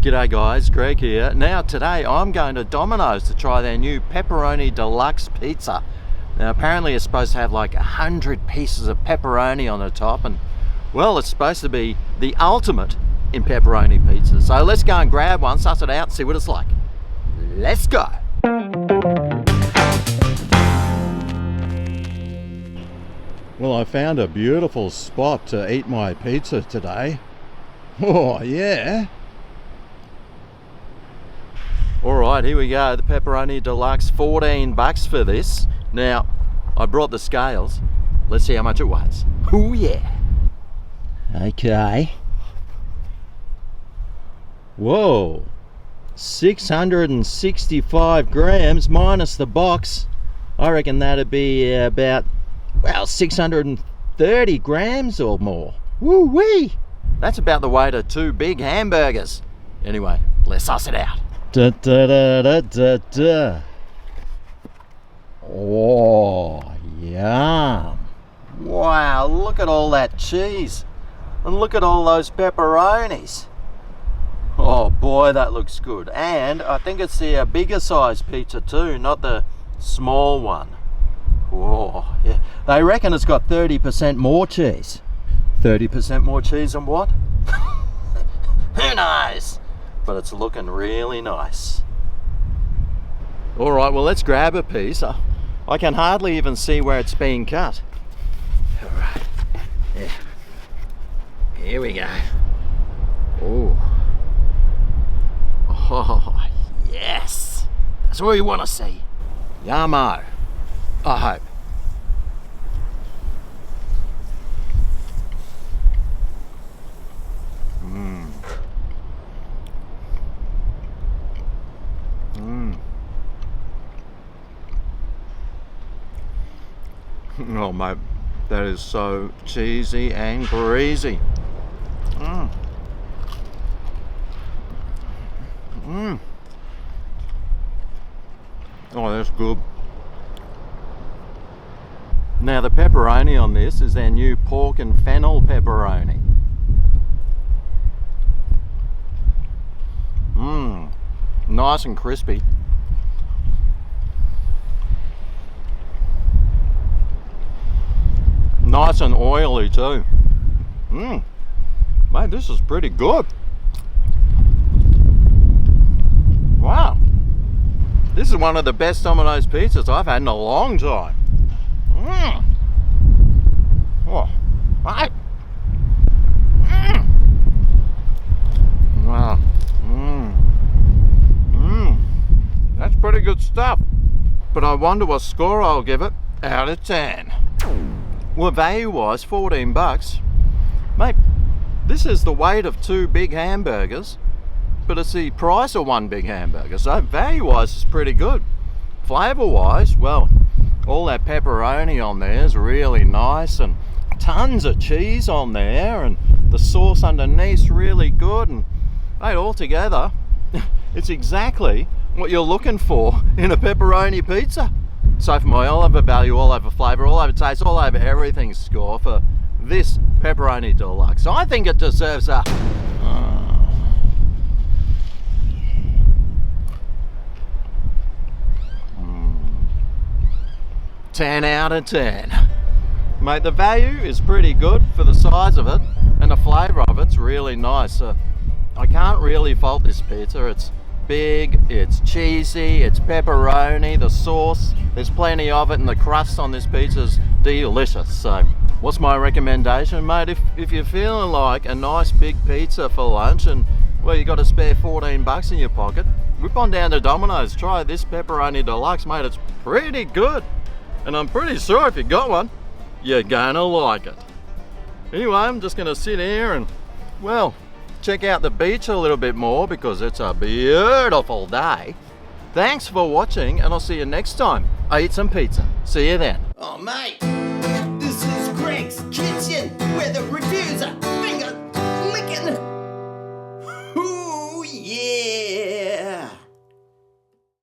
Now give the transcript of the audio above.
G'day guys, Greg here. Now today I'm going to Domino's to try their new Pepperoni Deluxe Pizza. Now apparently it's supposed to have like 100 pieces of pepperoni on the top, and well, it's supposed to be the ultimate in pepperoni pizza. So let's go and grab one, suss it out and see what it's like. Let's go! Well, I found a beautiful spot to eat my pizza today. Oh yeah! Alright, here we go, the Pepperoni Deluxe, $14 for this. Now, I brought the scales. Let's see how much it weighs. Oh yeah! Okay. Whoa! 665 grams minus the box. I reckon that'd be about, well, 630 grams or more. Woo-wee! That's about the weight of 2 big hamburgers. Anyway, let's suss it out. Da, da, da, da, da, da. Oh, yum. Wow, look at all that cheese. And look at all those pepperonis. Oh boy, that looks good. And I think it's the bigger size pizza too, not the small one. Oh, yeah. They reckon it's got 30% more cheese. 30% more cheese than what? Who knows? But it's looking really nice. Alright, well let's grab a piece. I can hardly even see where it's being cut. Alright, yeah. Here we go. Oh, yes! That's what we want to see. Yummo, I hope. Oh mate, that is so cheesy and greasy. Oh, that's good. Now the pepperoni on this is their new pork and fennel pepperoni. Nice and crispy. Nice and oily too. Mate, this is pretty good. Wow. This is one of the best Domino's pizzas I've had in a long time. Oh, mate. Wow. That's pretty good stuff. But I wonder what score I'll give it out of 10. Well, value-wise, $14. Mate, this is the weight of 2 big hamburgers, but it's the price of 1 big hamburger. So value-wise, it's pretty good. Flavor-wise, well, all that pepperoni on there is really nice, and tons of cheese on there, and the sauce underneath's really good. And mate, altogether, it's exactly what you're looking for in a pepperoni pizza. So for my all over value, all over flavour, all over taste, all over everything score for this Pepperoni Deluxe, I think it deserves a 10 out of 10. Mate, the value is pretty good for the size of it, and the flavour of it's really nice. I can't really fault this pizza. It's big, it's cheesy, it's pepperoni, the sauce, there's plenty of it, and the crust on this pizza's delicious. So what's my recommendation, mate? If you're feeling like a nice big pizza for lunch and, well, you got a spare $14 in your pocket, whip on down to Domino's, try this Pepperoni Deluxe, mate. It's pretty good, and I'm pretty sure if you got one, you're gonna like it. Anyway, I'm just gonna sit here and, well, check out the beach a little bit more because it's a beautiful day. Thanks for watching, and I'll see you next time I eat some pizza. See you then. Oh mate!